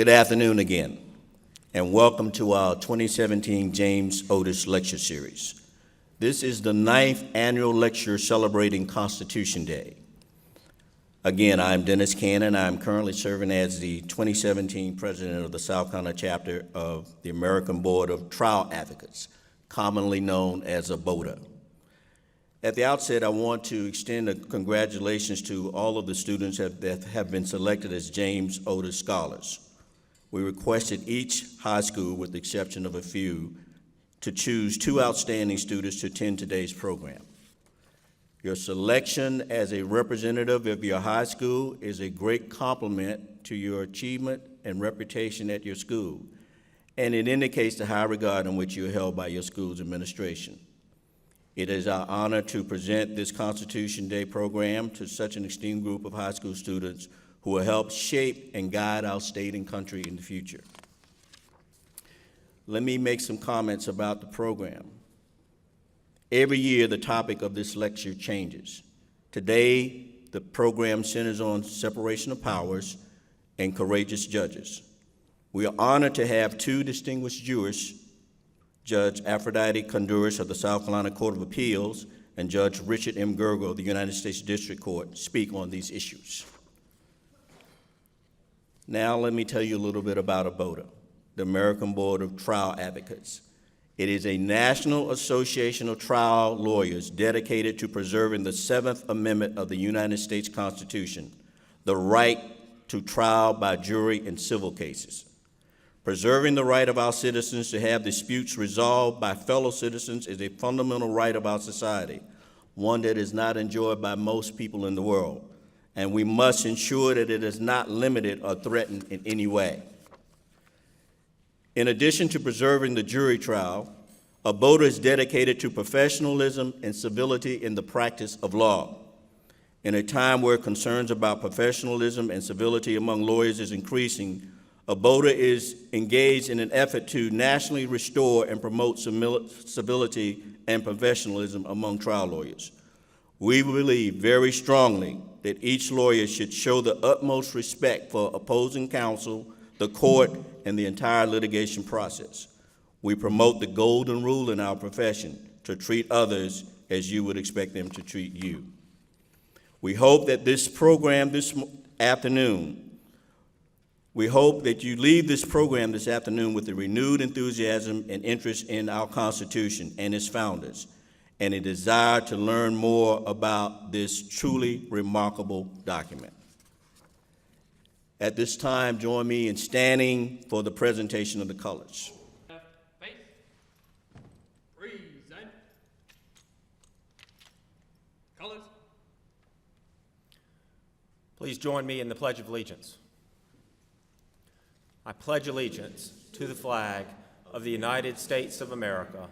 Good afternoon again, and welcome to our 2017 James Otis Lecture Series. This is the 9th annual lecture celebrating Constitution Day. Again, I'm Dennis Cannon. I'm currently serving as the 2017 president of the South Carolina chapter of the American Board of Trial Advocates, commonly known as ABOTA. At the outset, I want to extend congratulations to all of the students that have been selected as James Otis Scholars. We requested each high school, with the exception of a few, to choose 2 outstanding students to attend today's program. Your selection as a representative of your high school is a great compliment to your achievement and reputation at your school, and it indicates the high regard in which you are held by your school's administration. It is our honor to present this Constitution Day program to such an esteemed group of high school students who will help shape and guide our state and country in the future. Let me make some comments about the program. Every year, the topic of this lecture changes. Today, the program centers on separation of powers and courageous judges. We are honored to have 2 distinguished jurists, Judge Aphrodite Konduros of the South Carolina Court of Appeals and Judge Richard M. Gergel of the United States District Court, speak on these issues. Now let me tell you a little bit about ABOTA, the American Board of Trial Advocates. It is a national association of trial lawyers dedicated to preserving the 7th Amendment of the United States Constitution, the right to trial by jury in civil cases. Preserving the right of our citizens to have disputes resolved by fellow citizens is a fundamental right of our society, one that is not enjoyed by most people in the world, and we must ensure that it is not limited or threatened in any way. In addition to preserving the jury trial, ABOTA is dedicated to professionalism and civility in the practice of law. In a time where concerns about professionalism and civility among lawyers is increasing, ABOTA is engaged in an effort to nationally restore and promote civility and professionalism among trial lawyers. We believe very strongly that each lawyer should show the utmost respect for opposing counsel, the court, and the entire litigation process. We promote the golden rule in our profession: to treat others as you would expect them to treat you. We hope that this program this afternoon, we hope that you leave this program this afternoon with a renewed enthusiasm and interest in our Constitution and its founders, and a desire to learn more about this truly remarkable document. At this time, join me in standing for the presentation of the colors. Face. Present. Colors. Please join me in the Pledge of Allegiance. I pledge allegiance to the flag of the United States of America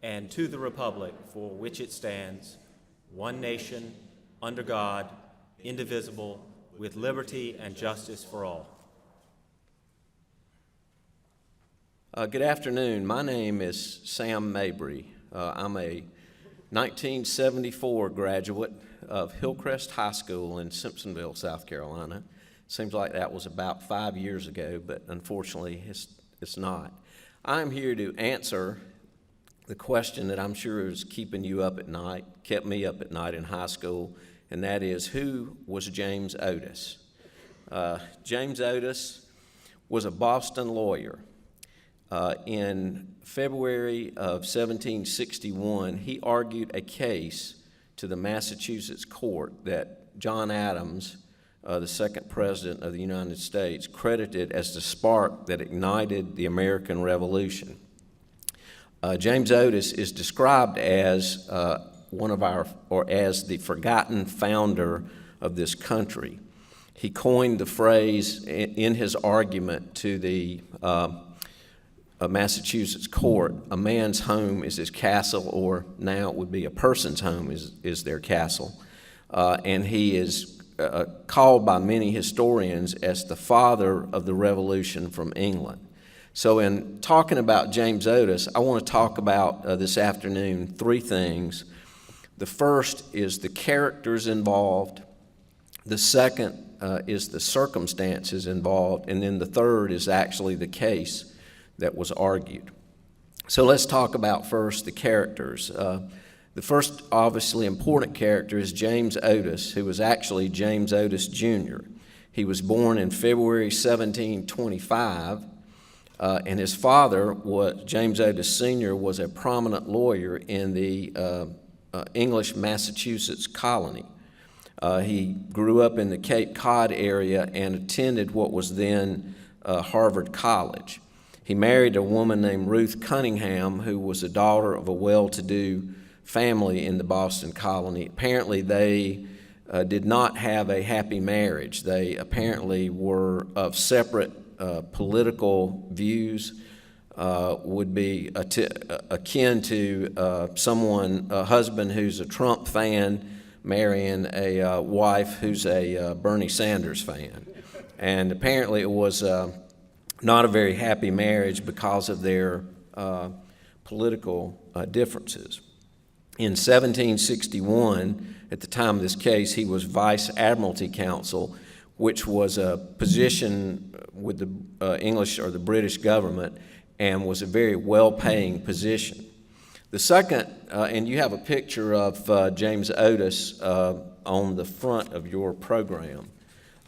and to the republic for which it stands, one nation, under God, indivisible, with liberty and justice for all. Good afternoon. My name is Sam Mabry. I'm a 1974 graduate of Hillcrest High School in Simpsonville, South Carolina. Seems like that was about 5 years ago, but unfortunately it's not. I'm here to answer the question that I'm sure is keeping you up at night, kept me up at night in high school, and that is, who was James Otis? James Otis was a Boston lawyer. In February of 1761, he argued a case to the Massachusetts court that John Adams, the 2nd president of the United States, credited as the spark that ignited the American Revolution. James Otis is described as as the forgotten founder of this country. He coined the phrase in his argument to the Massachusetts court: a man's home is his castle, or now it would be a person's home is their castle. And he is called by many historians as the father of the Revolution from England. So in talking about James Otis, I want to talk about this afternoon 3 things. The first is the characters involved. The second is the circumstances involved, and then the third is actually the case that was argued. So let's talk about first the characters. The first obviously important character is James Otis, who was actually James Otis Jr. He was born in February 1725, and his father, James Otis Sr., was a prominent lawyer in the English Massachusetts colony. He grew up in the Cape Cod area and attended what was then Harvard College. He married a woman named Ruth Cunningham, who was a daughter of a well-to-do family in the Boston colony. Apparently, they did not have a happy marriage. They apparently were of separate political views, would be akin to a husband who's a Trump fan marrying a wife who's a Bernie Sanders fan. And apparently it was not a very happy marriage because of their political differences. In 1761, at the time of this case, he was Vice Admiralty Counsel, which was a position with the English or the British government and was a very well-paying position. The second, and you have a picture of James Otis on the front of your program.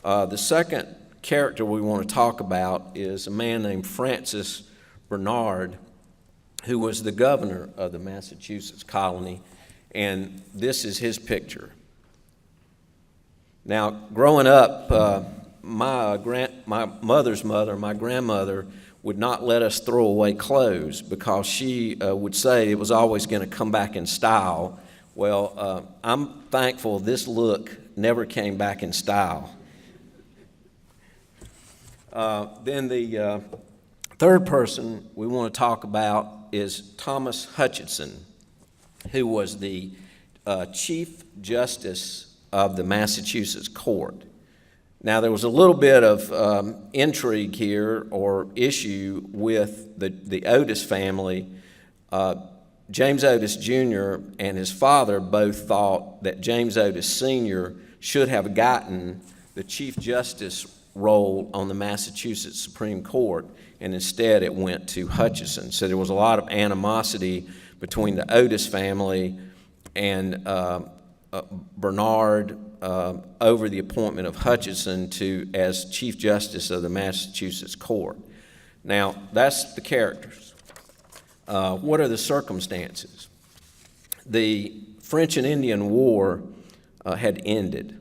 The second character we want to talk about is a man named Francis Bernard, who was the governor of the Massachusetts colony, and this is his picture. Now, growing up, my mother's mother, my grandmother, would not let us throw away clothes because she would say it was always going to come back in style. Well, I'm thankful this look never came back in style. Then the third person we want to talk about is Thomas Hutchinson, who was the Chief Justice of the Massachusetts Court. Now, there was a little bit of intrigue here or issue with the Otis family. James Otis Jr. and his father both thought that James Otis Sr. should have gotten the Chief Justice role on the Massachusetts Supreme Court, and instead it went to Hutchinson. So there was a lot of animosity between the Otis family and Bernard over the appointment of Hutchinson as Chief Justice of the Massachusetts Court. Now, that's the characters. What are the circumstances? The French and Indian War had ended.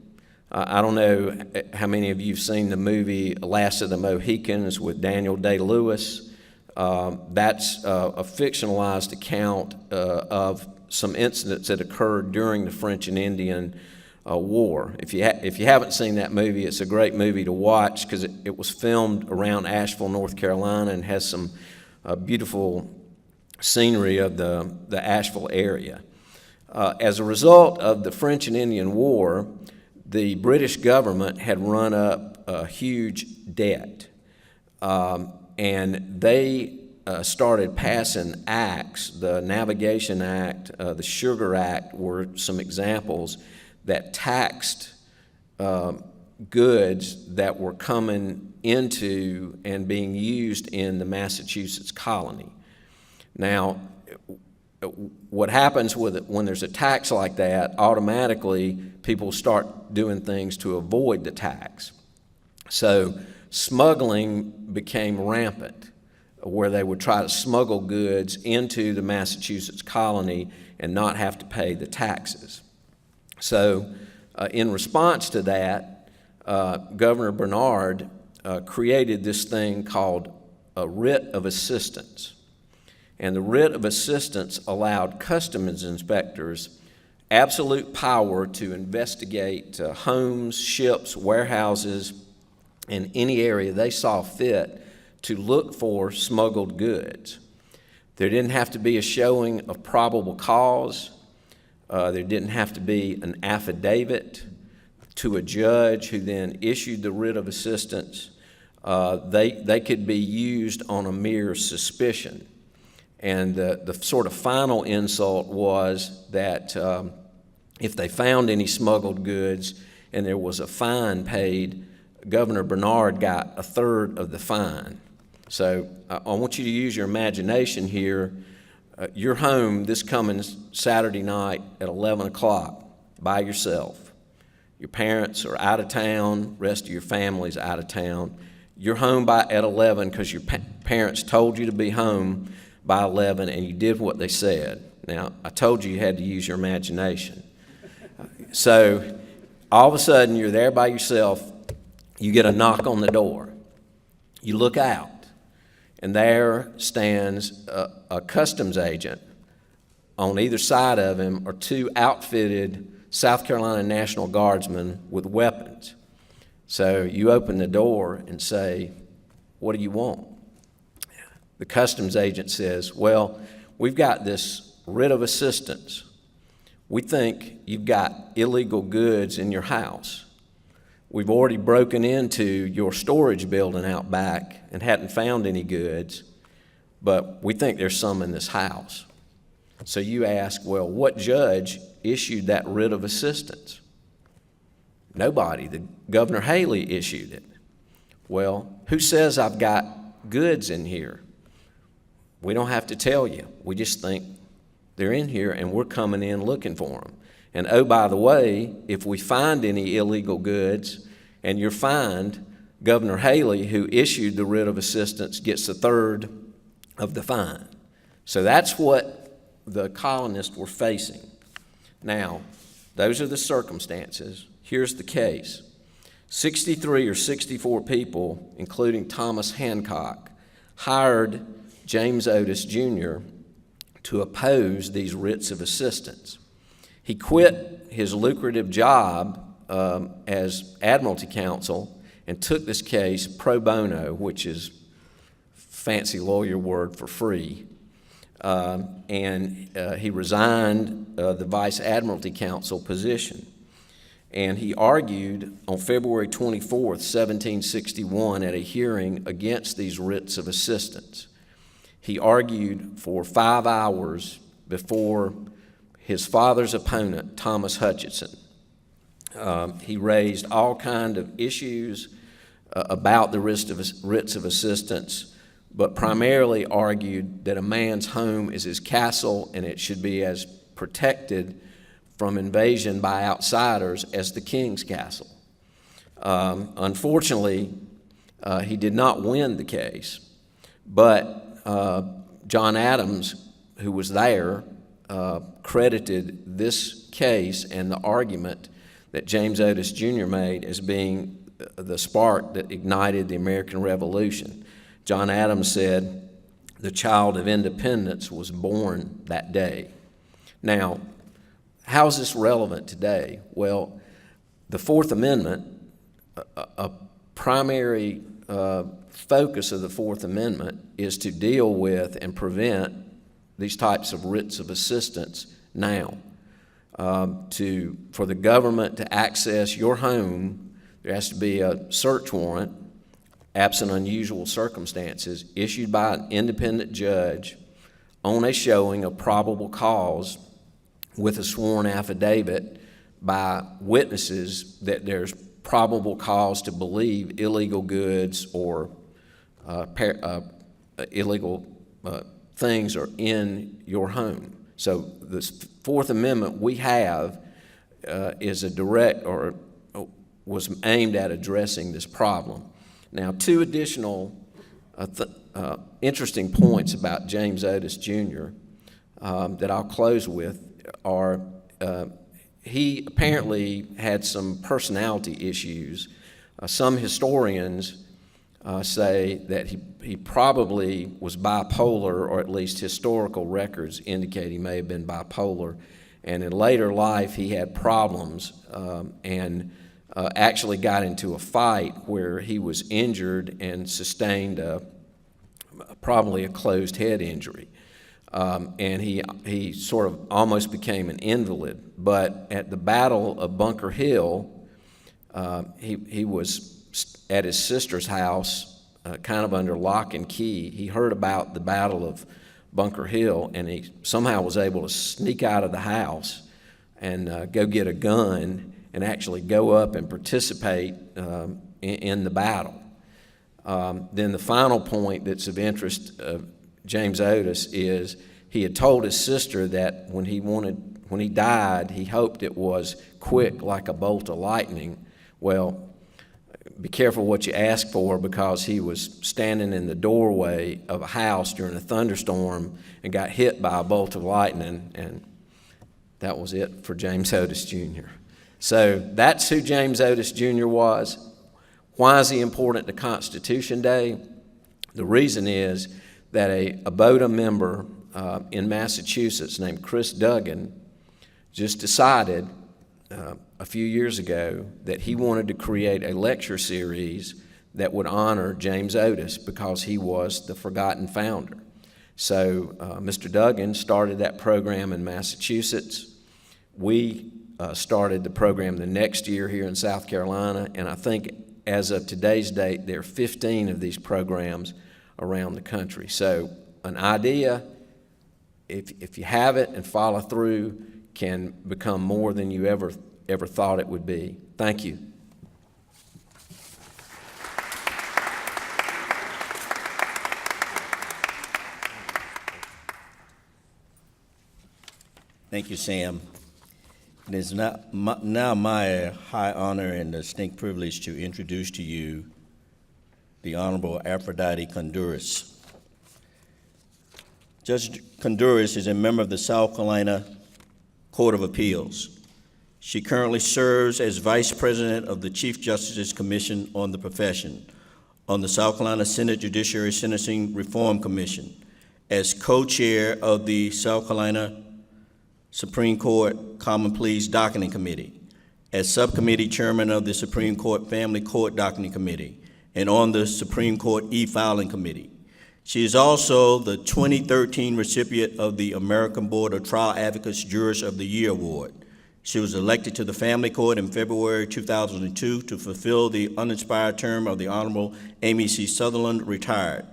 I don't know how many of you have seen the movie Last of the Mohicans with Daniel Day-Lewis. That's a fictionalized account of some incidents that occurred during the French and Indian War. If you haven't seen that movie, it's a great movie to watch because it was filmed around Asheville, North Carolina, and has some beautiful scenery of the Asheville area. As a result of the French and Indian War, the British government had run up a huge debt, and they started passing acts. The Navigation Act, the Sugar Act were some examples that taxed goods that were coming into and being used in the Massachusetts colony. Now, what happens with it, when there's a tax like that, automatically people start doing things to avoid the tax. So smuggling became rampant, where they would try to smuggle goods into the Massachusetts colony and not have to pay the taxes. So in response to that, Governor Bernard created this thing called a writ of assistance. And the writ of assistance allowed customs inspectors absolute power to investigate homes, ships, warehouses, in any area they saw fit to look for smuggled goods. There didn't have to be a showing of probable cause. There didn't have to be an affidavit to a judge who then issued the writ of assistance. They could be used on a mere suspicion. And the sort of final insult was that if they found any smuggled goods, and there was a fine paid. Governor Bernard got a third of the fine. So I want you to use your imagination here. You're home this coming Saturday night at 11 o'clock by yourself. Your parents are out of town, rest of your family's out of town. You're home at 11 because your parents told you to be home by 11 and you did what they said. Now, I told you had to use your imagination. So all of a sudden you're there by yourself, you get a knock on the door. You look out and there stands a customs agent. On either side of him are two outfitted South Carolina National Guardsmen with weapons. So you open the door and say, "What do you want?" The customs agent says, "Well, we've got this writ of assistance. We think you've got illegal goods in your house. We've already broken into your storage building out back and hadn't found any goods, but we think there's some in this house." So you ask, well, what judge issued that writ of assistance? Nobody. The Governor Haley issued it. Well, who says I've got goods in here? We don't have to tell you. We just think they're in here and we're coming in looking for them. And oh, by the way, if we find any illegal goods and you're fined, Governor Haley, who issued the writ of assistance, gets a third of the fine. So that's what the colonists were facing. Now, those are the circumstances. Here's the case. 63 or 64 people, including Thomas Hancock, hired James Otis Jr. to oppose these writs of assistance. He quit his lucrative job as Admiralty Counsel and took this case pro bono, which is fancy lawyer word for free. And he resigned the Vice Admiralty Counsel position. And he argued on February 24th, 1761, at a hearing against these writs of assistance. He argued for 5 hours before his father's opponent, Thomas Hutchinson. He raised all kinds of issues about the writs of assistance, but primarily argued that a man's home is his castle and it should be as protected from invasion by outsiders as the king's castle. Unfortunately, he did not win the case, but John Adams, who was there, credited this case and the argument that James Otis Jr. made as being the spark that ignited the American Revolution. John Adams said, "The child of independence was born that day." Now, how is this relevant today? Well, the Fourth Amendment, a primary focus of the Fourth Amendment is to deal with and prevent these types of writs of assistance now. For the government to access your home, there has to be a search warrant, absent unusual circumstances, issued by an independent judge on a showing of probable cause with a sworn affidavit by witnesses that there's probable cause to believe illegal goods or illegal things are in your home. So the Fourth Amendment we have is a direct or was aimed at addressing this problem. Now, two additional interesting points about James Otis Jr. That I'll close with are he apparently had some personality issues. Some historians say that he probably was bipolar, or at least historical records indicate he may have been bipolar. And in later life, he had problems and actually got into a fight where he was injured and sustained probably a closed head injury. And he sort of almost became an invalid. But at the Battle of Bunker Hill, he was at his sister's house, kind of under lock and key. He heard about the Battle of Bunker Hill, and he somehow was able to sneak out of the house and go get a gun and actually go up and participate in the battle. Then the final point that's of interest of James Otis is he had told his sister that when he died, he hoped it was quick like a bolt of lightning. Well, be careful what you ask for, because he was standing in the doorway of a house during a thunderstorm and got hit by a bolt of lightning, and that was it for James Otis Jr. So that's who James Otis Jr. was. Why is he important to Constitution Day? The reason is that a ABOTA member in Massachusetts named Chris Duggan just decided a few years ago that he wanted to create a lecture series that would honor James Otis because he was the forgotten founder. So Mr. Duggan started that program in Massachusetts. We started the program the next year here in South Carolina, and I think as of today's date, there are 15 of these programs around the country. So an idea, if you have it and follow through, can become more than you ever thought it would be. Thank you. Thank you, Sam. It is now my high honor and distinct privilege to introduce to you the Honorable Aphrodite Konduros. Judge Konduros is a member of the South Carolina Court of Appeals. She currently serves as Vice President of the Chief Justice's Commission on the Profession, on the South Carolina Senate Judiciary Sentencing Reform Commission, as co-chair of the South Carolina Supreme Court Common Pleas Docketing Committee, as subcommittee chairman of the Supreme Court Family Court Docketing Committee, and on the Supreme Court E-Filing Committee. She is also the 2013 recipient of the American Board of Trial Advocates Jurors of the Year Award. She was elected to the Family Court in February 2002 to fulfill the unexpired term of the Honorable Amy C. Sutherland, retired.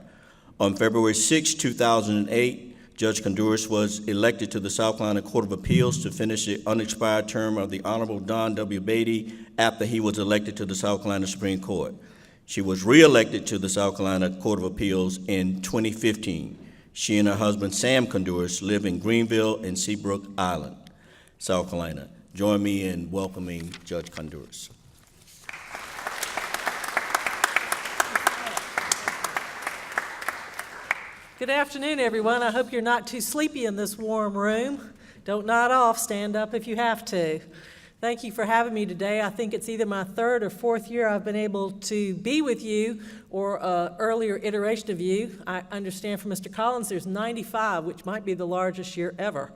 On February 6, 2008, Judge Konduros was elected to the South Carolina Court of Appeals to finish the unexpired term of the Honorable Don W. Beatty after he was elected to the South Carolina Supreme Court. She was re-elected to the South Carolina Court of Appeals in 2015. She and her husband, Sam Konduros, live in Greenville and Seabrook Island, South Carolina. Join me in welcoming Judge Konduros. Good afternoon, everyone. I hope you're not too sleepy in this warm room. Don't nod off, stand up if you have to. Thank you for having me today. I think it's either my third or fourth year I've been able to be with you, or an earlier iteration of you. I understand from Mr. Collins there's 95, which might be the largest year ever.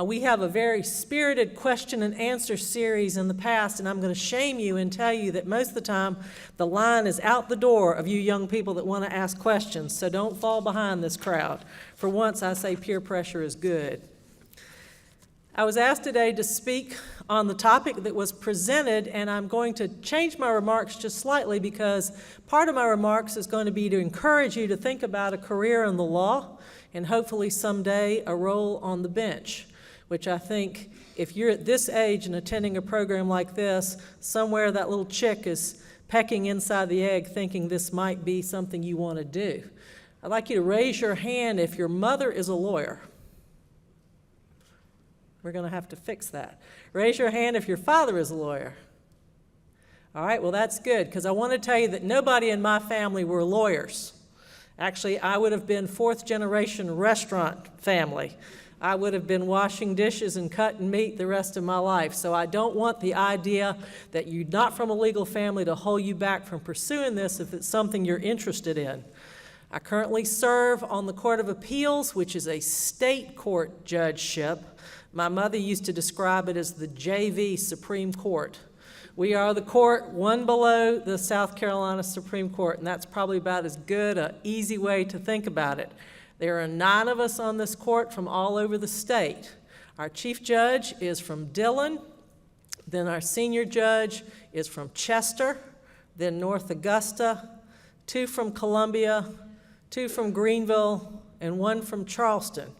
We have a very spirited question and answer series in the past, and I'm going to shame you and tell you that most of the time the line is out the door of you young people that want to ask questions, so don't fall behind this crowd. For once, I say peer pressure is good. I was asked today to speak on the topic that was presented, and I'm going to change my remarks just slightly because part of my remarks is going to be to encourage you to think about a career in the law and hopefully someday a role on the bench, which I think if you're at this age and attending a program like this, somewhere that little chick is pecking inside the egg thinking this might be something you want to do. I'd like you to raise your hand if your mother is a lawyer. We're going to have to fix that. Raise your hand if your father is a lawyer. All right, well, that's good, because I want to tell you that nobody in my family were lawyers. Actually, I would have been fourth-generation restaurant family. I would have been washing dishes and cutting meat the rest of my life. So I don't want the idea that you're not from a legal family to hold you back from pursuing this if it's something you're interested in. I currently serve on the Court of Appeals, which is a state court judgeship. My mother used to describe it as the JV Supreme Court. We are the court one below the South Carolina Supreme Court, and that's probably about as good an easy way to think about it. There are 9 of us on this court from all over the state. Our chief judge is from Dillon, then our senior judge is from Chester, then North Augusta, 2 from Columbia, 2 from Greenville, and 1 from Charleston.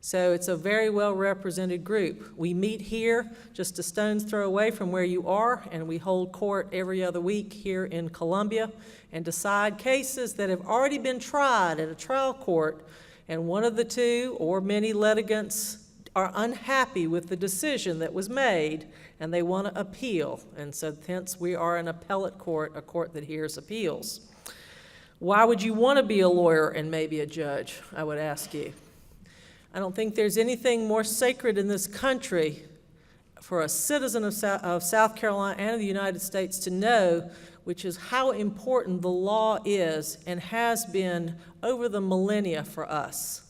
So it's a very well-represented group. We meet here just a stone's throw away from where you are, and we hold court every other week here in Columbia and decide cases that have already been tried at a trial court, and one of the two or many litigants are unhappy with the decision that was made, and they want to appeal. And so hence we are an appellate court, a court that hears appeals. Why would you want to be a lawyer and maybe a judge, I would ask you? I don't think there's anything more sacred in this country for a citizen of South Carolina and of the United States to know, which is how important the law is and has been over the millennia for us.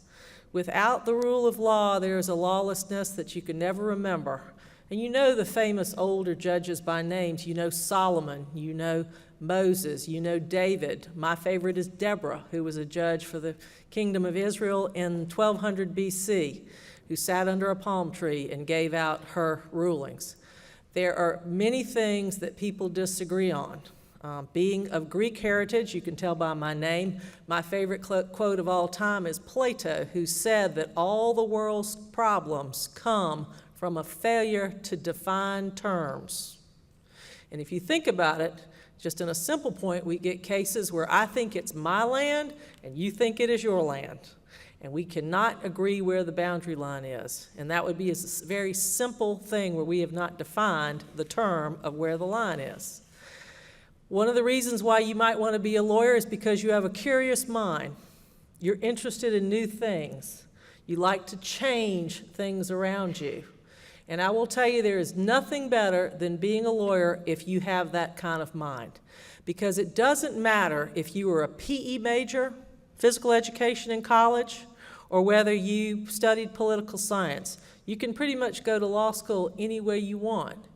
Without the rule of law, there is a lawlessness that you can never remember. And you know the famous older judges by names. You know Solomon, you know Moses, you know David. My favorite is Deborah, who was a judge for the kingdom of Israel in 1200 BC, who sat under a palm tree and gave out her rulings. There are many things that people disagree on. Being of Greek heritage, you can tell by my name, my favorite quote of all time is Plato, who said that all the world's problems come from a failure to define terms. And if you think about it, just in a simple point, we get cases where I think it's my land and you think it is your land. And we cannot agree where the boundary line is. And that would be a very simple thing where we have not defined the term of where the line is. One of the reasons why you might want to be a lawyer is because you have a curious mind. You're interested in new things. You like to change things around you. And I will tell you, there is nothing better than being a lawyer if you have that kind of mind. Because it doesn't matter if you were a PE major, physical education in college, or whether you studied political science. You can pretty much go to law school any way you want.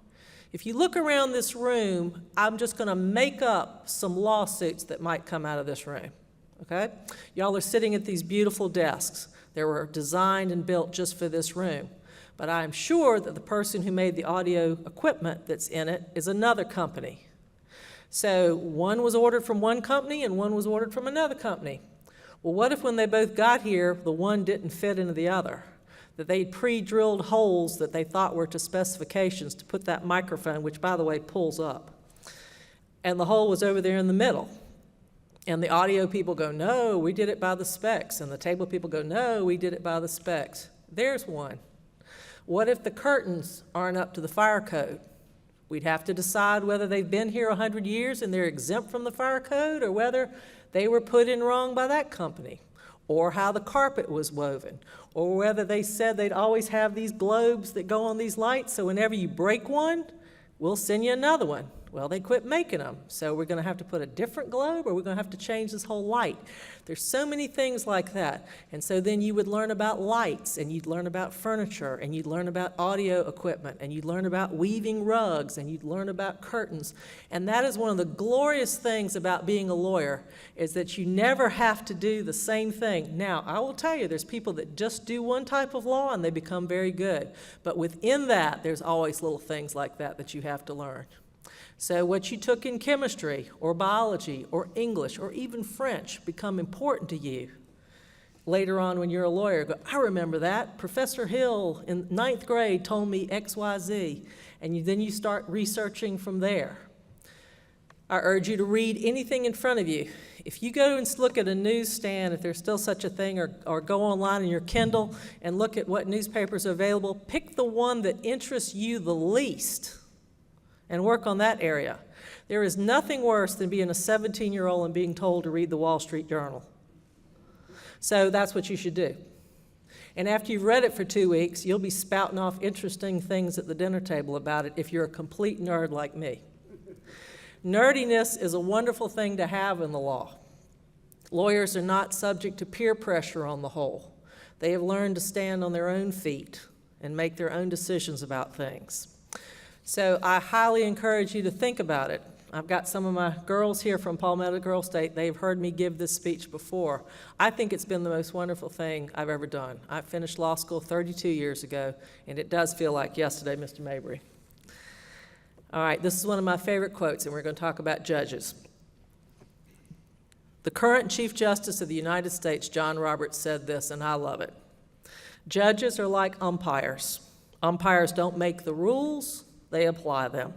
If you look around this room, I'm just going to make up some lawsuits that might come out of this room, okay? Y'all are sitting at these beautiful desks. They were designed and built just for this room. But I'm sure that the person who made the audio equipment that's in it is another company. So one was ordered from one company and one was ordered from another company. Well, what if when they both got here, the one didn't fit into the other? That they'd pre-drilled holes that they thought were to specifications to put that microphone, which by the way pulls up. And the hole was over there in the middle. And the audio people go, no, we did it by the specs. And the table people go, no, we did it by the specs. There's one. What if the curtains aren't up to the fire code? We'd have to decide whether they've been here 100 years and they're exempt from the fire code, or whether they were put in wrong by that company, or how the carpet was woven, or whether they said they'd always have these globes that go on these lights, so whenever you break one, we'll send you another one. Well, they quit making them, so we're going to have to put a different globe, or we're going to have to change this whole light. There's so many things like that. And so then you would learn about lights, and you'd learn about furniture, and you'd learn about audio equipment, and you'd learn about weaving rugs, and you'd learn about curtains. And that is one of the glorious things about being a lawyer, is that you never have to do the same thing. Now, I will tell you, there's people that just do one type of law, and they become very good. But within that, there's always little things like that that you have to learn. So what you took in chemistry or biology or English or even French become important to you. Later on when you're a lawyer, go, I remember that. Professor Hill in 9th grade told me X, Y, Z. And then you start researching from there. I urge you to read anything in front of you. If you go and look at a newsstand, if there's still such a thing, or go online in your Kindle and look at what newspapers are available, pick the one that interests you the least and work on that area. There is nothing worse than being a 17-year-old and being told to read the Wall Street Journal. So that's what you should do. And after you've read it for 2 weeks, you'll be spouting off interesting things at the dinner table about it if you're a complete nerd like me. Nerdiness is a wonderful thing to have in the law. Lawyers are not subject to peer pressure on the whole. They have learned to stand on their own feet and make their own decisions about things. So I highly encourage you to think about it. I've got some of my girls here from Palmetto Girl State. They've heard me give this speech before. I think it's been the most wonderful thing I've ever done. I finished law school 32 years ago, and it does feel like yesterday, Mr. Mabry. All right, this is one of my favorite quotes, and we're going to talk about judges. The current Chief Justice of the United States, John Roberts, said this, and I love it. Judges are like umpires. Umpires don't make the rules, they apply them.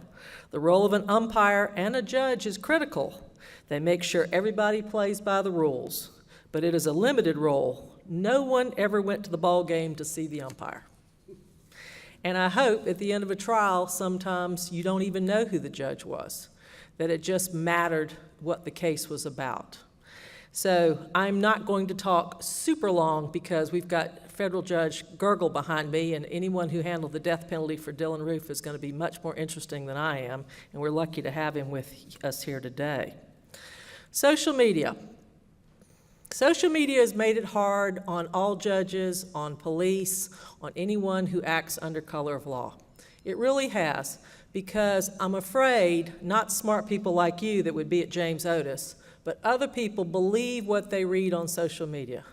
The role of an umpire and a judge is critical. They make sure everybody plays by the rules, but it is a limited role. No one ever went to the ball game to see the umpire. And I hope at the end of a trial, sometimes you don't even know who the judge was, that it just mattered what the case was about. So I'm not going to talk super long because we've got Federal Judge Gergel behind me, and anyone who handled the death penalty for Dylann Roof is going to be much more interesting than I am, and we're lucky to have him with us here today. Social media. Social media has made it hard on all judges, on police, on anyone who acts under color of law. It really has, because I'm afraid not smart people like you that would be at James Otis, but other people believe what they read on social media.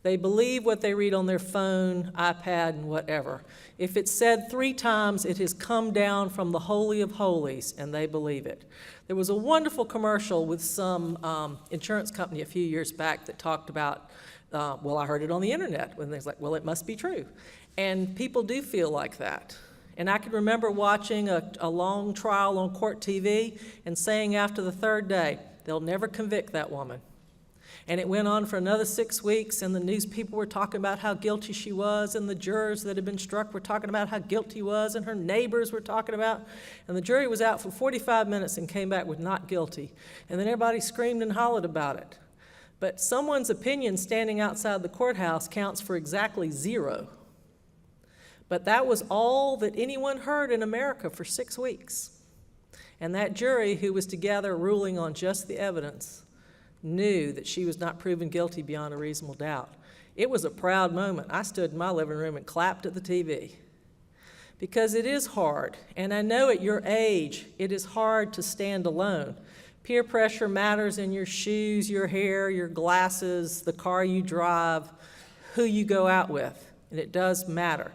They believe what they read on their phone, iPad, and whatever. If it's said 3 times, it has come down from the Holy of Holies, and they believe it. There was a wonderful commercial with some insurance company a few years back that talked about, well, I heard it on the internet, when they're like, well, it must be true. And people do feel like that. And I can remember watching a long trial on court TV and saying after the 3rd day, they'll never convict that woman. And it went on for another 6 weeks, and the news people were talking about how guilty she was, and the jurors that had been struck were talking about how guilty he was, and her neighbors were talking about, and the jury was out for 45 minutes and came back with not guilty. And then everybody screamed and hollered about it. But someone's opinion standing outside the courthouse counts for exactly 0. But that was all that anyone heard in America for 6 weeks. And that jury, who was together ruling on just the evidence, knew that she was not proven guilty beyond a reasonable doubt. It was a proud moment. I stood in my living room and clapped at the TV. Because it is hard, and I know at your age, it is hard to stand alone. Peer pressure matters in your shoes, your hair, your glasses, the car you drive, who you go out with, and it does matter.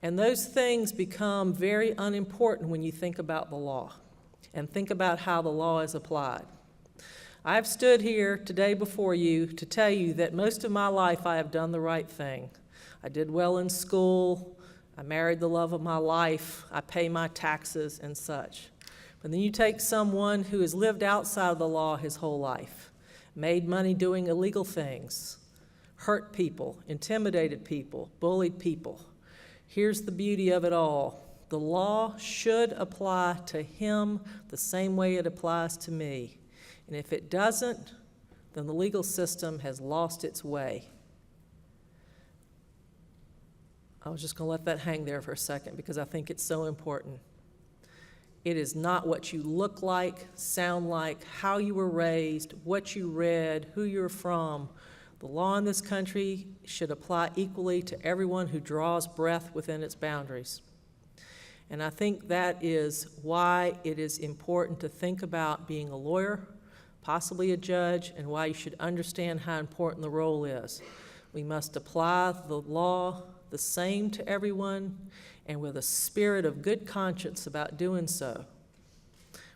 And those things become very unimportant when you think about the law and think about how the law is applied. I've stood here today before you to tell you that most of my life I have done the right thing. I did well in school, I married the love of my life, I pay my taxes and such. But then you take someone who has lived outside of the law his whole life, made money doing illegal things, hurt people, intimidated people, bullied people. Here's the beauty of it all. The law should apply to him the same way it applies to me. And if it doesn't, then the legal system has lost its way. I was just going to let that hang there for a second because I think it's so important. It is not what you look like, sound like, how you were raised, what you read, who you're from. The law in this country should apply equally to everyone who draws breath within its boundaries. And I think that is why it is important to think about being a lawyer, possibly a judge, and why you should understand how important the role is. We must apply the law the same to everyone and with a spirit of good conscience about doing so,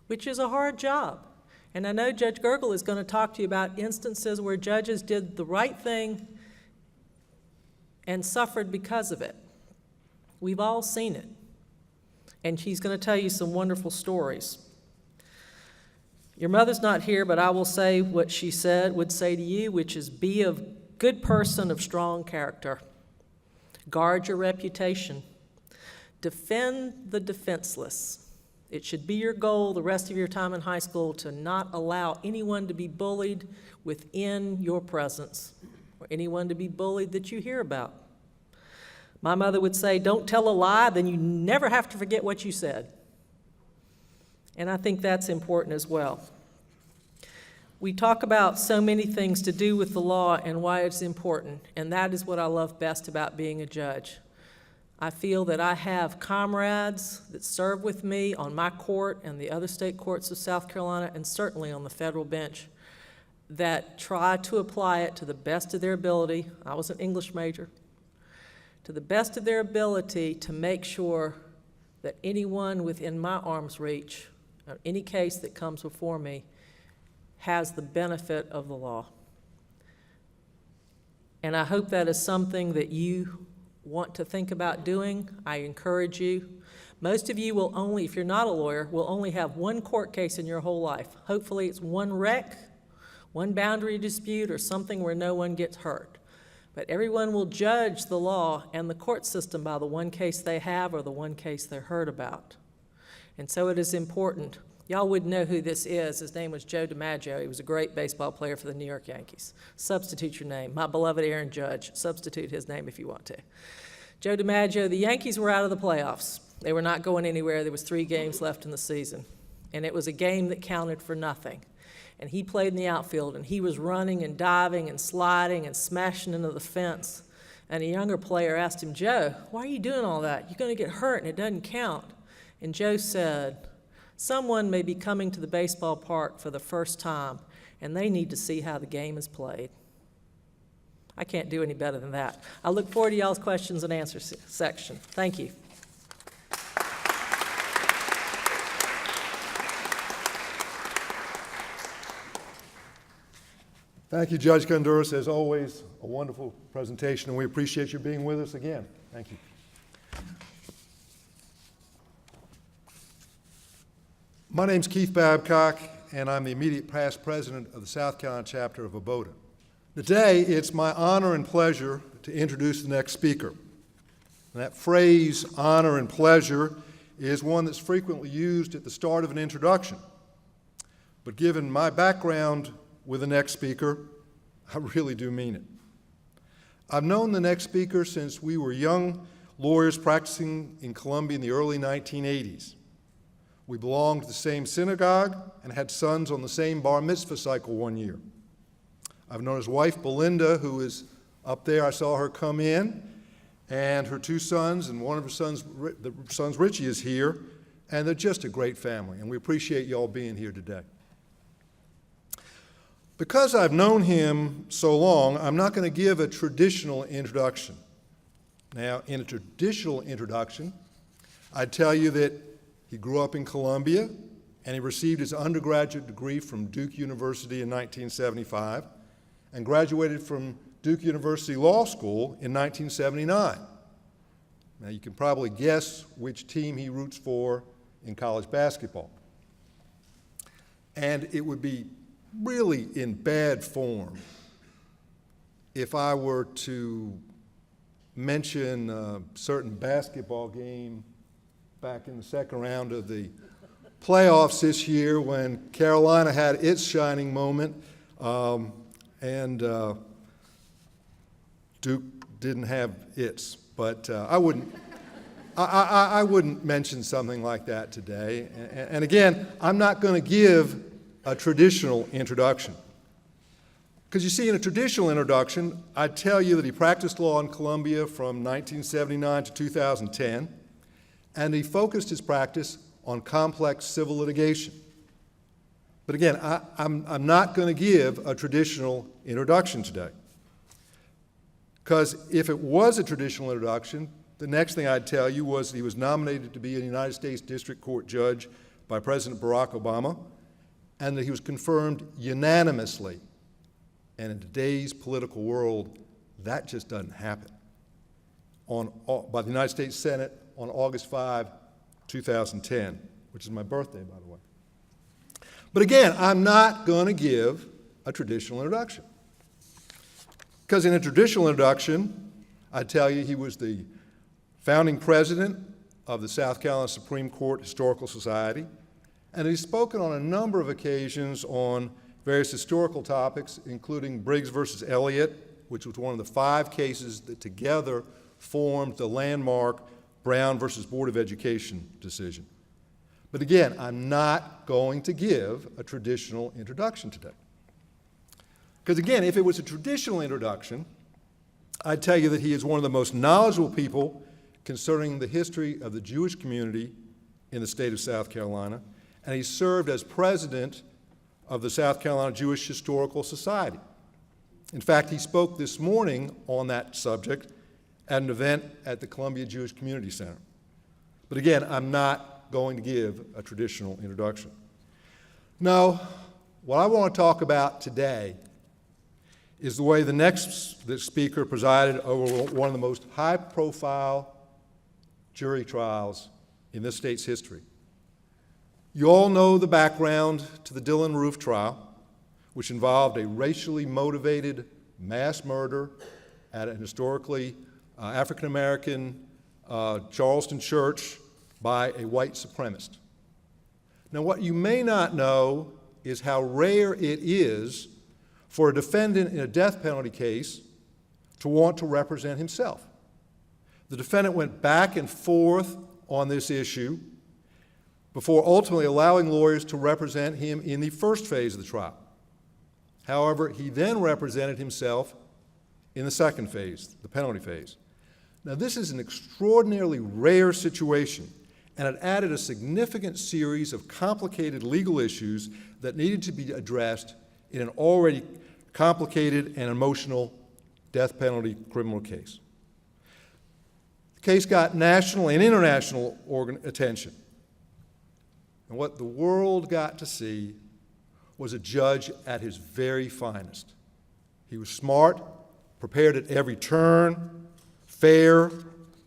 which is a hard job. And I know Judge Gergel is going to talk to you about instances where judges did the right thing and suffered because of it. We've all seen it. And she's going to tell you some wonderful stories. Your mother's not here, but I will say what she would say to you, which is be a good person of strong character. Guard your reputation. Defend the defenseless. It should be your goal the rest of your time in high school to not allow anyone to be bullied within your presence or anyone to be bullied that you hear about. My mother would say, don't tell a lie, then you never have to forget what you said. And I think that's important as well. We talk about so many things to do with the law and why it's important, and that is what I love best about being a judge. I feel that I have comrades that serve with me on my court and the other state courts of South Carolina, and certainly on the federal bench, that try to apply it to the best of their ability. I was an English major. To the best of their ability to make sure that anyone within my arm's reach, or any case that comes before me, has the benefit of the law. And I hope that is something that you want to think about doing, I encourage you. Most of you will only, if you're not a lawyer, will only have one court case in your whole life. Hopefully it's one wreck, one boundary dispute, or something where no one gets hurt. But everyone will judge the law and the court system by the one case they have or the one case they're heard about. And so it is important. Y'all would know who this is. His name was Joe DiMaggio. He was a great baseball player for the New York Yankees. Substitute your name. My beloved Aaron Judge. Substitute his name if you want to. Joe DiMaggio, the Yankees were out of the playoffs. They were not going anywhere. There was 3 games left in the season. And it was a game that counted for nothing. And he played in the outfield, and he was running and diving and sliding and smashing into the fence. And a younger player asked him, Joe, why are you doing all that? You're going to get hurt, and it doesn't count. And Joe said, someone may be coming to the baseball park for the first time, and they need to see how the game is played. I can't do any better than that. I look forward to y'all's questions and answers section. Thank you. Thank you, Judge Konduros. As always, a wonderful presentation, and we appreciate you being with us again. Thank you. My name's Keith Babcock, and I'm the immediate past president of the South Carolina chapter of ABOTA. Today, it's my honor and pleasure to introduce the next speaker. And that phrase, honor and pleasure, is one that's frequently used at the start of an introduction. But given my background with the next speaker, I really do mean it. I've known the next speaker since we were young lawyers practicing in Columbia in the early 1980s. We belonged to the same synagogue and had sons on the same bar mitzvah cycle one year. I've known his wife, Belinda, who is up there. I saw her come in, and her 2 sons, and one of her sons, the sons Richie, is here, and they're just a great family, and we appreciate you all being here today. Because I've known him so long, I'm not going to give a traditional introduction. Now, in a traditional introduction, I'd tell you that he grew up in Columbia, and he received his undergraduate degree from Duke University in 1975, and graduated from Duke University Law School in 1979. Now, you can probably guess which team he roots for in college basketball. And it would be really in bad form if I were to mention a certain basketball game back in the second round of the playoffs this year when Carolina had its shining moment and Duke didn't have its. But I wouldn't mention something like that today. And again, I'm not going to give a traditional introduction. Because you see, in a traditional introduction, I'd tell you that he practiced law in Columbia from 1979 to 2010, and he focused his practice on complex civil litigation. But again, I'm not going to give a traditional introduction today. Because if it was a traditional introduction, the next thing I'd tell you was that he was nominated to be a United States District Court judge by President Barack Obama, and that he was confirmed unanimously. And in today's political world, that just doesn't happen. By the United States Senate on August 5, 2010, which is my birthday, by the way. But again, I'm not going to give a traditional introduction. Because in a traditional introduction, I tell you he was the founding president of the South Carolina Supreme Court Historical Society, and he's spoken on a number of occasions on various historical topics, including Briggs versus Elliott, which was one of the 5 cases that together formed the landmark Brown versus Board of Education decision. But again, I'm not going to give a traditional introduction today. Because again, if it was a traditional introduction, I'd tell you that he is one of the most knowledgeable people concerning the history of the Jewish community in the state of South Carolina, and he served as president of the South Carolina Jewish Historical Society. In fact, he spoke this morning on that subject at an event at the Columbia Jewish Community Center. But again, I'm not going to give a traditional introduction. No, what I want to talk about today is the way the speaker presided over one of the most high-profile jury trials in this state's history. You all know the background to the Dillon Roof trial, which involved a racially motivated mass murder at an historically African-American Charleston church by a white supremacist. Now, what you may not know is how rare it is for a defendant in a death penalty case to want to represent himself. The defendant went back and forth on this issue before ultimately allowing lawyers to represent him in the first phase of the trial. However, he then represented himself in the second phase, the penalty phase. Now, this is an extraordinarily rare situation, and it added a significant series of complicated legal issues that needed to be addressed in an already complicated and emotional death penalty criminal case. The case got national and international attention. And what the world got to see was a judge at his very finest. He was smart, prepared at every turn, fair,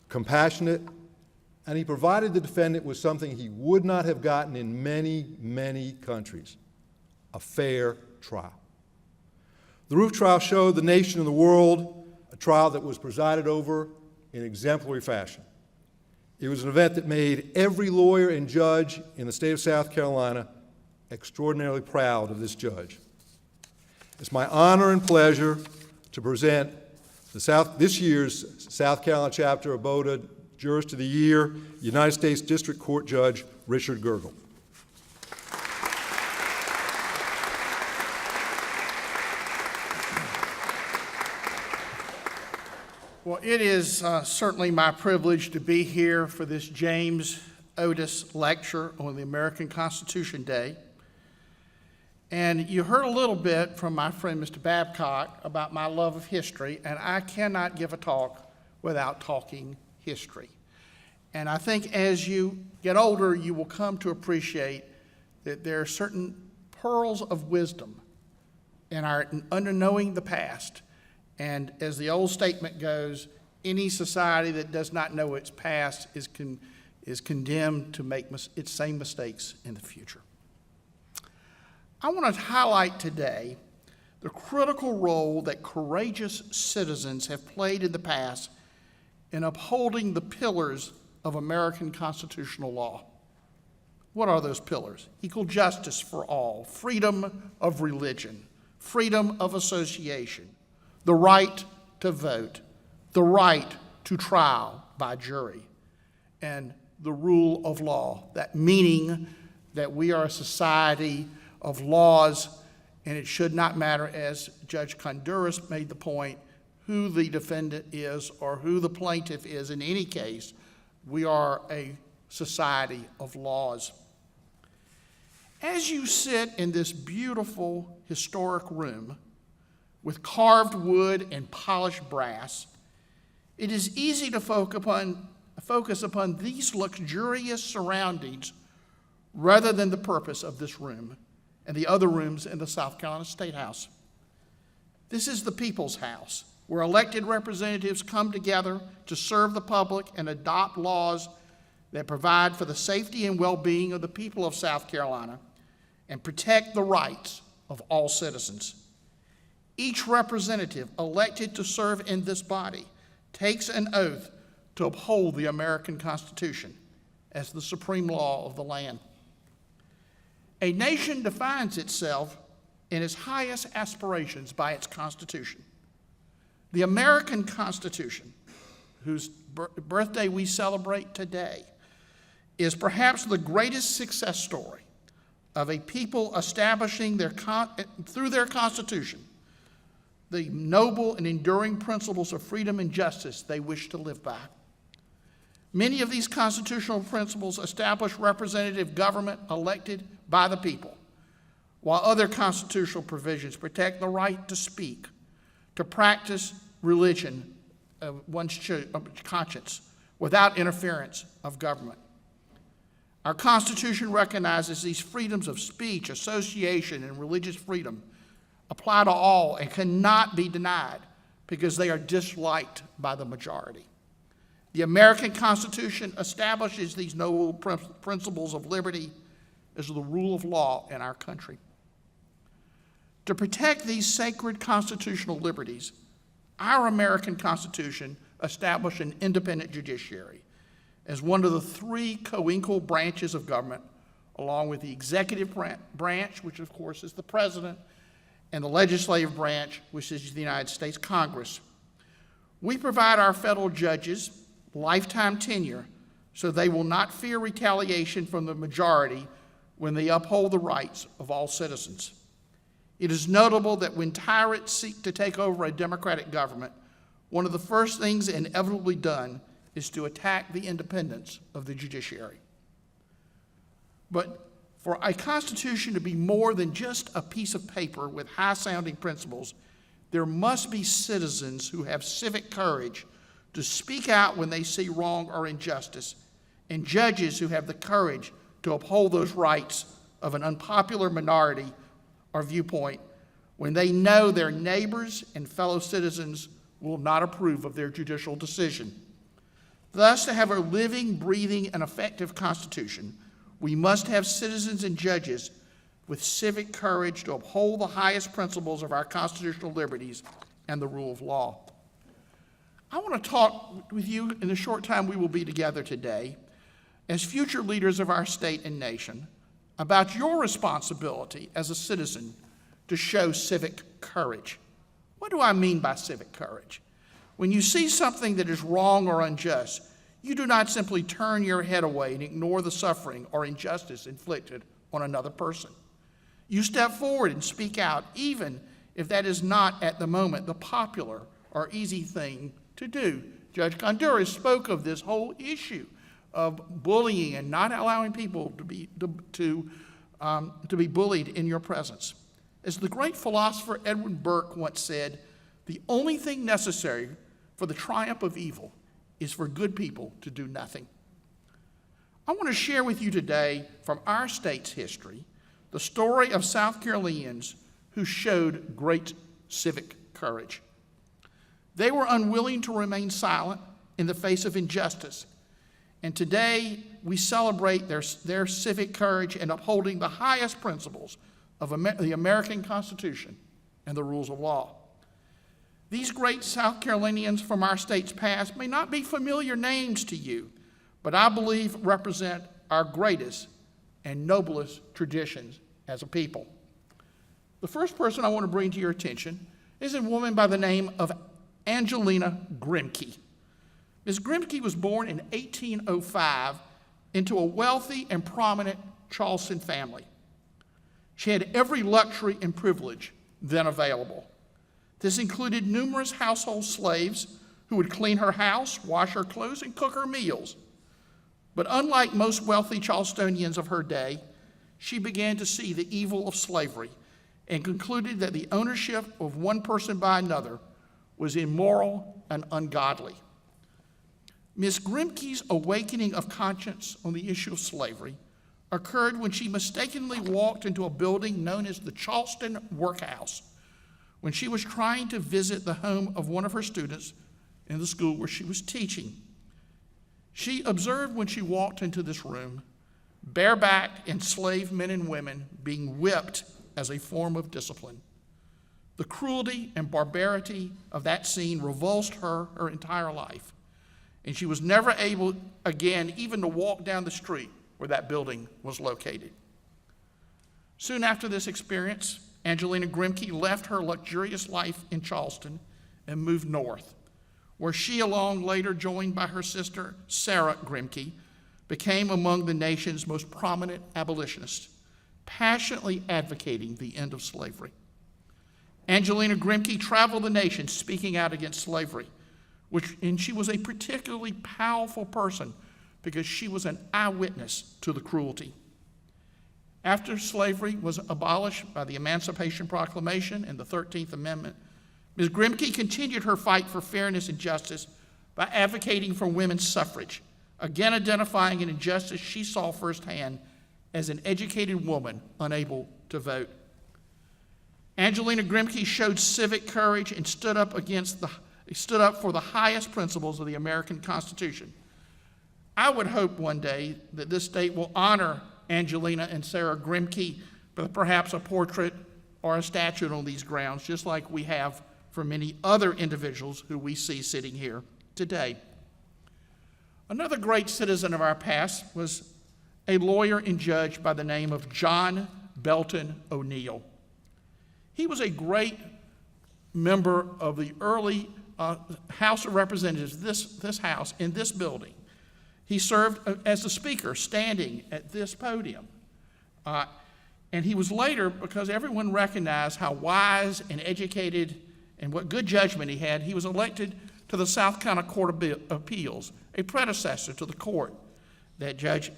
compassionate, and he provided the defendant with something he would not have gotten in many, many countries: a fair trial. The Roof trial showed the nation and the world a trial that was presided over in exemplary fashion. It was an event that made every lawyer and judge in the state of South Carolina extraordinarily proud of this judge. It's my honor and pleasure to present this year's South Carolina chapter of ABOTA Jurist of the Year, United States District Court Judge Richard Gergel. Well, it is certainly my privilege to be here for this James Otis Lecture on the American Constitution Day. And you heard a little bit from my friend Mr. Babcock about my love of history, and I cannot give a talk without talking history. And I think as you get older, you will come to appreciate that there are certain pearls of wisdom in our under knowing the past. And as the old statement goes, any society that does not know its past is condemned to make its same mistakes in the future. I want to highlight today the critical role that courageous citizens have played in the past in upholding the pillars of American constitutional law. What are those pillars? Equal justice for all, freedom of religion, freedom of association, the right to vote, the right to trial by jury, and the rule of law, that meaning that we are a society of laws, and it should not matter, as Judge Konduros made the point, who the defendant is or who the plaintiff is. In any case, we are a society of laws. As you sit in this beautiful historic room with carved wood and polished brass, it is easy to focus upon these luxurious surroundings rather than the purpose of this room and the other rooms in the South Carolina State House. This is the people's house, where elected representatives come together to serve the public and adopt laws that provide for the safety and well-being of the people of South Carolina and protect the rights of all citizens. Each representative elected to serve in this body takes an oath to uphold the American Constitution as the supreme law of the land. A nation defines itself in its highest aspirations by its Constitution. The American Constitution, whose birthday we celebrate today, is perhaps the greatest success story of a people establishing through their Constitution the noble and enduring principles of freedom and justice they wish to live by. Many of these constitutional principles establish representative government elected by the people, while other constitutional provisions protect the right to speak, to practice religion of one's conscience without interference of government. Our Constitution recognizes these freedoms of speech, association, and religious freedom apply to all and cannot be denied because they are disliked by the majority. The American Constitution establishes these noble principles of liberty as the rule of law in our country. To protect these sacred constitutional liberties, our American Constitution established an independent judiciary as one of the three co-equal branches of government, along with the executive branch, which of course is the president, and the legislative branch, which is the United States Congress. We provide our federal judges lifetime tenure so they will not fear retaliation from the majority when they uphold the rights of all citizens. It is notable that when tyrants seek to take over a democratic government, one of the first things inevitably done is to attack the independence of the judiciary. But for a Constitution to be more than just a piece of paper with high-sounding principles, there must be citizens who have civic courage to speak out when they see wrong or injustice, and judges who have the courage to uphold those rights of an unpopular minority or viewpoint when they know their neighbors and fellow citizens will not approve of their judicial decision. Thus, to have a living, breathing, and effective Constitution, we must have citizens and judges with civic courage to uphold the highest principles of our constitutional liberties and the rule of law. I want to talk with you in the short time we will be together today as future leaders of our state and nation about your responsibility as a citizen to show civic courage. What do I mean by civic courage? When you see something that is wrong or unjust, you do not simply turn your head away and ignore the suffering or injustice inflicted on another person. You step forward and speak out, even if that is not at the moment the popular or easy thing to do. Judge Konduros spoke of this whole issue of bullying and not allowing people to be bullied in your presence. As the great philosopher Edwin Burke once said, the only thing necessary for the triumph of evil is for good people to do nothing. I want to share with you today from our state's history the story of South Carolinians who showed great civic courage. They were unwilling to remain silent in the face of injustice, and today we celebrate their civic courage in upholding the highest principles of the American Constitution and the rules of law. These great South Carolinians from our state's past may not be familiar names to you, but I believe represent our greatest and noblest traditions as a people. The first person I want to bring to your attention is a woman by the name of Angelina Grimke. Ms. Grimke was born in 1805 into a wealthy and prominent Charleston family. She had every luxury and privilege then available. This included numerous household slaves who would clean her house, wash her clothes, and cook her meals. But unlike most wealthy Charlestonians of her day, she began to see the evil of slavery and concluded that the ownership of one person by another was immoral and ungodly. Ms. Grimke's awakening of conscience on the issue of slavery occurred when she mistakenly walked into a building known as the Charleston Workhouse when she was trying to visit the home of one of her students in the school where she was teaching. She observed when she walked into this room barebacked enslaved men and women being whipped as a form of discipline. The cruelty and barbarity of that scene revulsed her entire life, and she was never able again even to walk down the street where that building was located. Soon after this experience, Angelina Grimke left her luxurious life in Charleston and moved north, where she, along later joined by her sister Sarah Grimke, became among the nation's most prominent abolitionists, passionately advocating the end of slavery. Angelina Grimke traveled the nation speaking out against slavery, and she was a particularly powerful person because she was an eyewitness to the cruelty. After slavery was abolished by the Emancipation Proclamation and the 13th Amendment, Ms. Grimke continued her fight for fairness and justice by advocating for women's suffrage, again identifying an injustice she saw firsthand as an educated woman unable to vote. Angelina Grimke showed civic courage and stood up for the highest principles of the American Constitution. I would hope one day that this state will honor Angelina and Sarah Grimke with perhaps a portrait or a statue on these grounds, just like we have for many other individuals who we see sitting here today. Another great citizen of our past was a lawyer and judge by the name of John Belton ONeal. He was a great member of the early House of Representatives, this house, in this building. He served as the speaker, standing at this podium. And he was later, because everyone recognized how wise and educated and what good judgment he had, he was elected to the South Carolina Court of Appeals, a predecessor to the court that Judge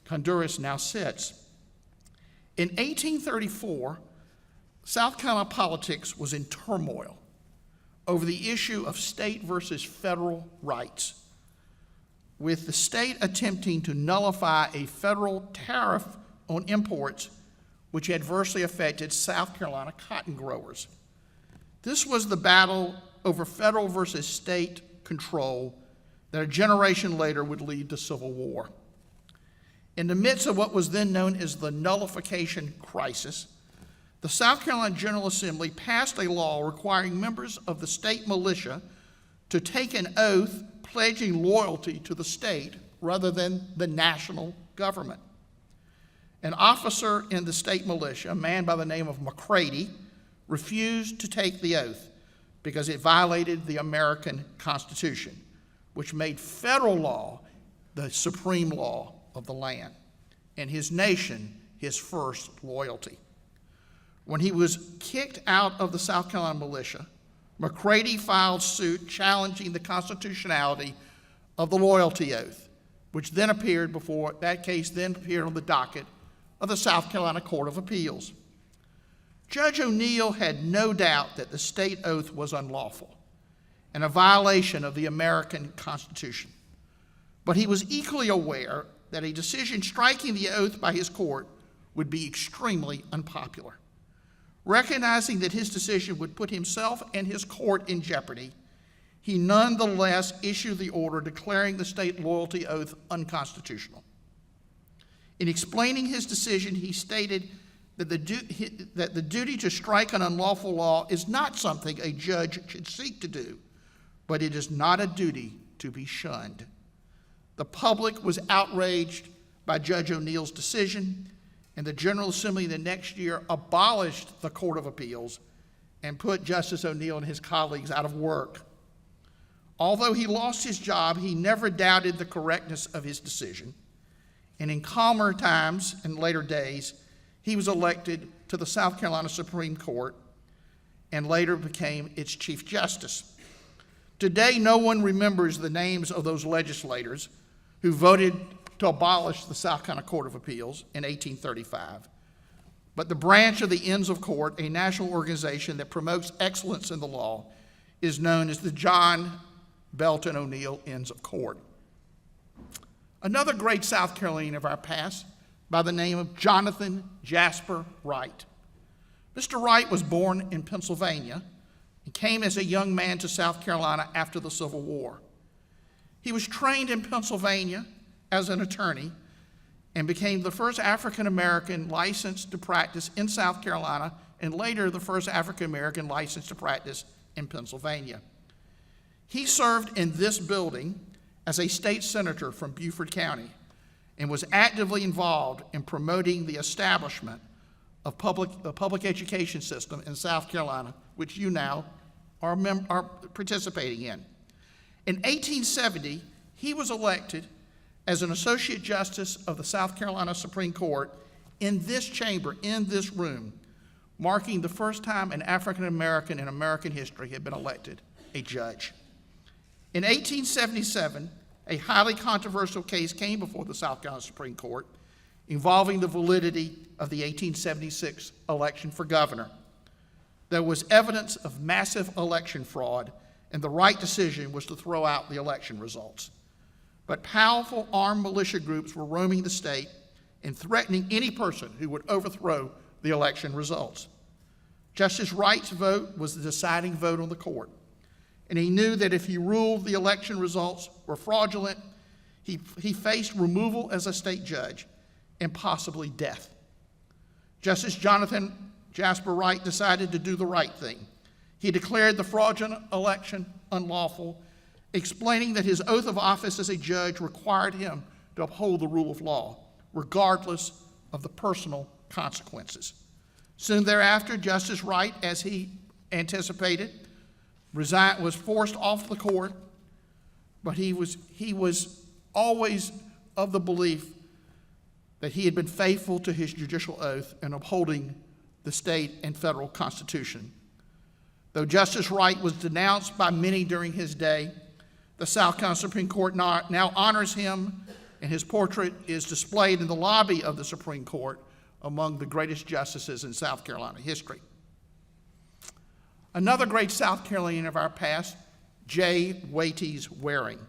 Konduros now sits. In 1834, South Carolina politics was in turmoil over the issue of state versus federal rights, with the state attempting to nullify a federal tariff on imports which adversely affected South Carolina cotton growers. This was the battle over federal versus state control that a generation later would lead to civil war. In the midst of what was then known as the nullification crisis, the South Carolina General Assembly passed a law requiring members of the state militia to take an oath pledging loyalty to the state rather than the national government. An officer in the state militia, a man by the name of McCready, refused to take the oath because it violated the American Constitution, which made federal law the supreme law of the land, and his nation his first loyalty. When he was kicked out of the South Carolina militia, McCready filed suit challenging the constitutionality of the loyalty oath, which then appeared on the docket of the South Carolina Court of Appeals. Judge ONeal had no doubt that the state oath was unlawful and a violation of the American Constitution. But he was equally aware that a decision striking the oath by his court would be extremely unpopular. Recognizing that his decision would put himself and his court in jeopardy, he nonetheless issued the order declaring the state loyalty oath unconstitutional. In explaining his decision, he stated that the duty to strike an unlawful law is not something a judge should seek to do, but it is not a duty to be shunned. The public was outraged by Judge ONeal's decision, and the General Assembly the next year abolished the Court of Appeals and put Justice ONeal and his colleagues out of work. Although he lost his job, he never doubted the correctness of his decision, and in calmer times and later days, he was elected to the South Carolina Supreme Court and later became its Chief Justice. Today, no one remembers the names of those legislators who voted to abolish the South Carolina Court of Appeals in 1835. But the branch of the Inns of Court, a national organization that promotes excellence in the law, is known as the John Belton ONeal Inns of Court. Another great South Carolinian of our past by the name of Jonathan Jasper Wright. Mr. Wright was born in Pennsylvania and came as a young man to South Carolina after the Civil War. He was trained in Pennsylvania as an attorney and became the first African-American licensed to practice in South Carolina and later the first African-American licensed to practice in Pennsylvania. He served in this building as a state senator from Beaufort County and was actively involved in promoting the establishment of the public education system in South Carolina, which you now are participating in. In 1870, he was elected as an Associate Justice of the South Carolina Supreme Court in this chamber, in this room, marking the first time an African American in American history had been elected a judge. In 1877, a highly controversial case came before the South Carolina Supreme Court involving the validity of the 1876 election for governor. There was evidence of massive election fraud, and the right decision was to throw out the election results. But powerful armed militia groups were roaming the state and threatening any person who would overthrow the election results. Justice Wright's vote was the deciding vote on the court, and he knew that if he ruled the election results were fraudulent, he faced removal as a state judge and possibly death. Justice Jonathan Jasper Wright decided to do the right thing. He declared the fraudulent election unlawful, explaining that his oath of office as a judge required him to uphold the rule of law, regardless of the personal consequences. Soon thereafter, Justice Wright, as he anticipated, was forced off the court, but he was always of the belief that he had been faithful to his judicial oath in upholding the state and federal constitution. Though Justice Wright was denounced by many during his day, the South Carolina Supreme Court now honors him, and his portrait is displayed in the lobby of the Supreme Court among the greatest justices in South Carolina history. Another great South Carolinian of our past, J. Otis Waring.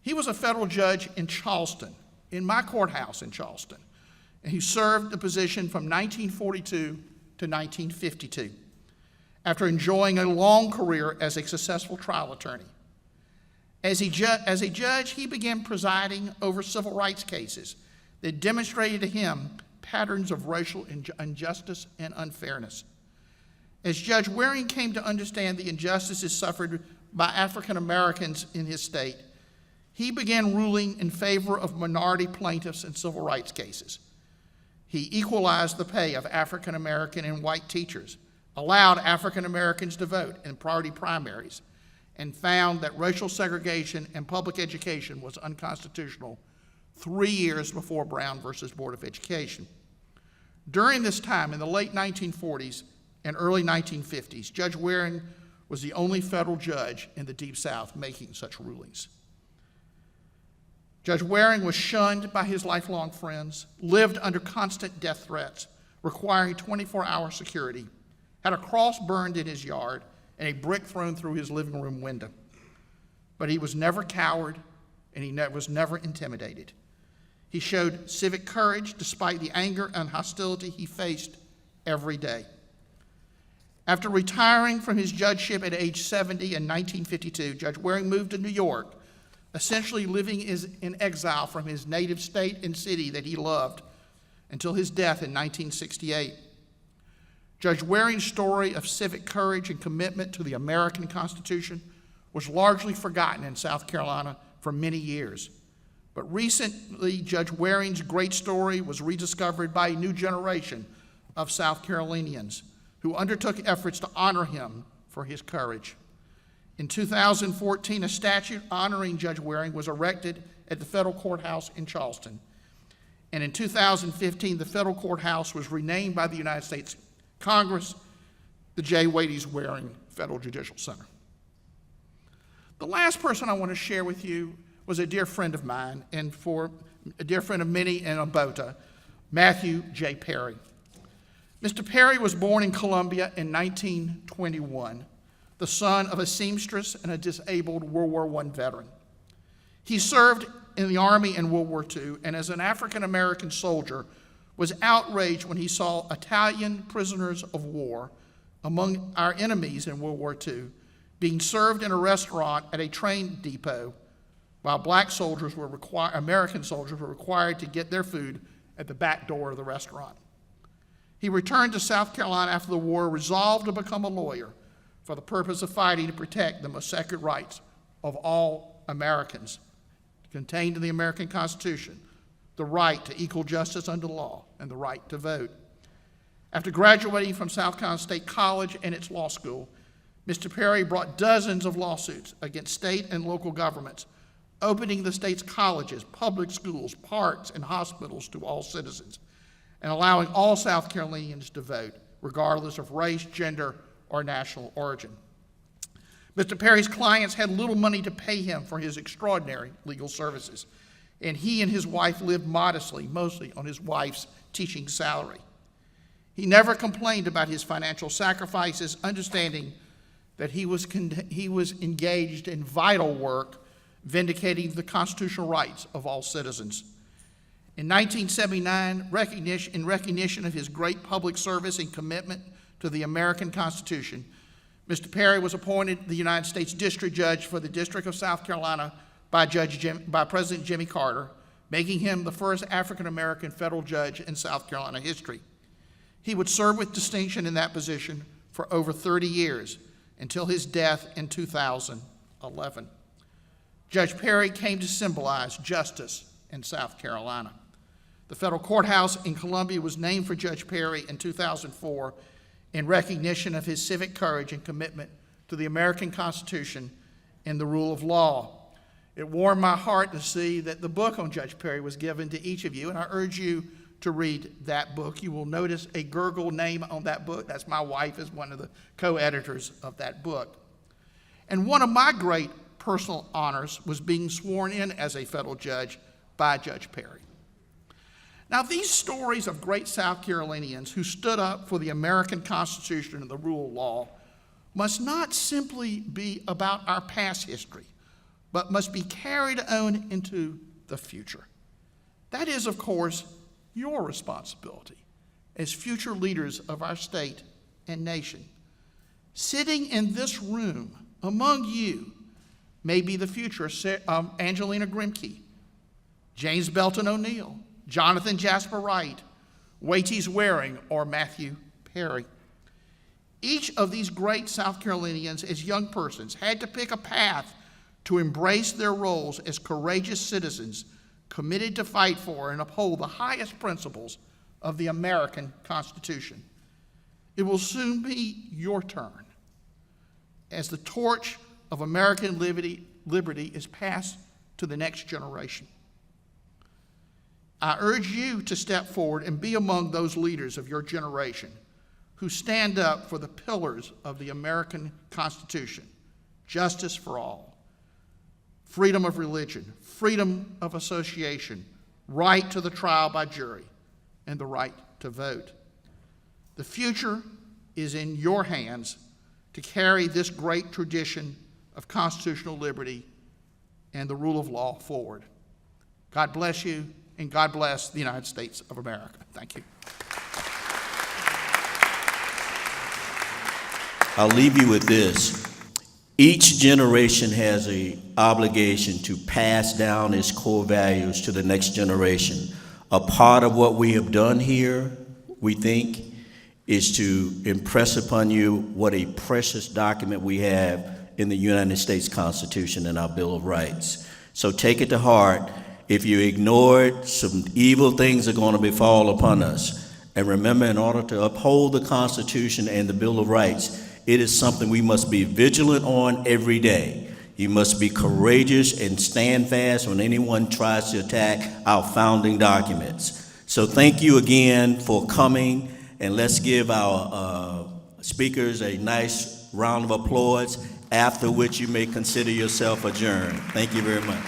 He was a federal judge in Charleston, in my courthouse in Charleston, and he served the position from 1942 to 1952, after enjoying a long career as a successful trial attorney. As a judge, he began presiding over civil rights cases that demonstrated to him patterns of racial injustice and unfairness. As Judge Waring came to understand the injustices suffered by African Americans in his state, he began ruling in favor of minority plaintiffs in civil rights cases. He equalized the pay of African American and white teachers, allowed African Americans to vote in priority primaries, and found that racial segregation in public education was unconstitutional 3 years before Brown versus Board of Education. During this time, in the late 1940s and early 1950s, Judge Waring was the only federal judge in the Deep South making such rulings. Judge Waring was shunned by his lifelong friends, lived under constant death threats, requiring 24-hour security, had a cross burned in his yard, and a brick thrown through his living room window. But he was never coward, and he was never intimidated. He showed civic courage despite the anger and hostility he faced every day. After retiring from his judgeship at age 70 in 1952, Judge Waring moved to New York, essentially living in exile from his native state and city that he loved until his death in 1968. Judge Waring's story of civic courage and commitment to the American Constitution was largely forgotten in South Carolina for many years. But recently, Judge Waring's great story was rediscovered by a new generation of South Carolinians who undertook efforts to honor him for his courage. In 2014, a statue honoring Judge Waring was erected at the federal courthouse in Charleston. And in 2015, the federal courthouse was renamed by the United States Congress the J. Otis Waring Federal Judicial Center. The last person I want to share with you was a dear friend of mine, and for a dear friend of many in ABOTA, Matthew J. Perry. Mr. Perry was born in Columbia in 1921, the son of a seamstress and a disabled World War I veteran. He served in the Army in World War II, and as an African-American soldier, was outraged when he saw Italian prisoners of war among our enemies in World War II being served in a restaurant at a train depot, while American soldiers were required to get their food at the back door of the restaurant. He returned to South Carolina after the war, resolved to become a lawyer for the purpose of fighting to protect the most sacred rights of all Americans contained in the American Constitution: the right to equal justice under law and the right to vote. After graduating from South Carolina State College and its law school, Mr. Perry brought dozens of lawsuits against state and local governments, opening the state's colleges, public schools, parks, and hospitals to all citizens, and allowing all South Carolinians to vote, regardless of race, gender, or national origin. Mr. Perry's clients had little money to pay him for his extraordinary legal services, and he and his wife lived modestly, mostly on his wife's teaching salary. He never complained about his financial sacrifices, understanding that he was engaged in vital work vindicating the constitutional rights of all citizens. In 1979, in recognition of his great public service and commitment to the American Constitution, Mr. Perry was appointed the United States District Judge for the District of South Carolina by President Jimmy Carter, making him the first African-American federal judge in South Carolina history. He would serve with distinction in that position for over 30 years until his death in 2011. Judge Perry came to symbolize justice in South Carolina. The federal courthouse in Columbia was named for Judge Perry in 2004 in recognition of his civic courage and commitment to the American Constitution and the rule of law. It warmed my heart to see that the book on Judge Perry was given to each of you, and I urge you to read that book. You will notice a Gergel name on that book. That's my wife, is one of the co-editors of that book. And one of my great personal honors was being sworn in as a federal judge by Judge Perry. Now, these stories of great South Carolinians who stood up for the American Constitution and the rule of law must not simply be about our past history, but must be carried on into the future. That is, of course, your responsibility as future leaders of our state and nation. Sitting in this room among you may be the future Angelina Grimke, James Belton ONeal, Jonathan Jasper Wright, Waities Waring, or Matthew Perry. Each of these great South Carolinians as young persons had to pick a path to embrace their roles as courageous citizens committed to fight for and uphold the highest principles of the American Constitution. It will soon be your turn as the torch of American liberty is passed to the next generation. I urge you to step forward and be among those leaders of your generation who stand up for the pillars of the American Constitution: justice for all, freedom of religion, freedom of association, right to the trial by jury, and the right to vote. The future is in your hands to carry this great tradition of constitutional liberty and the rule of law forward. God bless you, and God bless the United States of America. Thank you. I'll leave you with this. Each generation has an obligation to pass down its core values to the next generation. A part of what we have done here, we think, is to impress upon you what a precious document we have in the United States Constitution and our Bill of Rights. So take it to heart. If you ignore it, some evil things are going to befall upon us. And remember, in order to uphold the Constitution and the Bill of Rights, it is something we must be vigilant on every day. You must be courageous and stand fast when anyone tries to attack our founding documents. So thank you again for coming, and let's give our speakers a nice round of applause, after which you may consider yourself adjourned. Thank you very much.